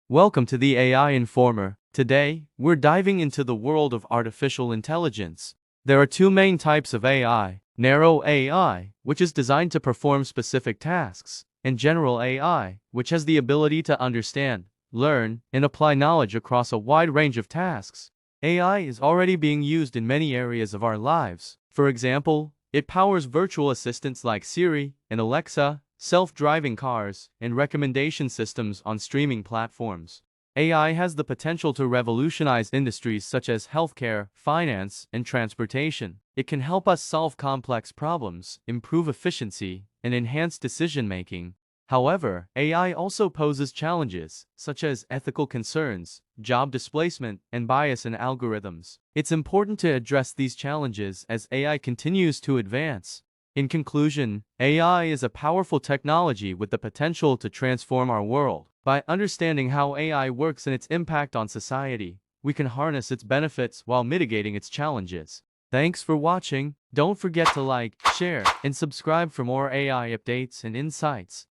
Welcome to the AI Informer. Today, we're diving into the world of artificial intelligence. There are two main types of AI: narrow AI, which is designed to perform specific tasks, and general AI, which has the ability to understand, learn, and apply knowledge across a wide range of tasks. AI is already being used in many areas of our lives. For example, it powers virtual assistants like Siri and Alexa, self-driving cars, and recommendation systems on streaming platforms. AI has the potential to revolutionize industries such as healthcare, finance, and transportation. It can help us solve complex problems, improve efficiency, and enhance decision-making. However, AI also poses challenges, such as ethical concerns, job displacement, and bias in algorithms. It's important to address these challenges as AI continues to advance. In conclusion, AI is a powerful technology with the potential to transform our world. By understanding how AI works and its impact on society, we can harness its benefits while mitigating its challenges. Thanks for watching. Don't forget to like, share, and subscribe for more AI updates and insights.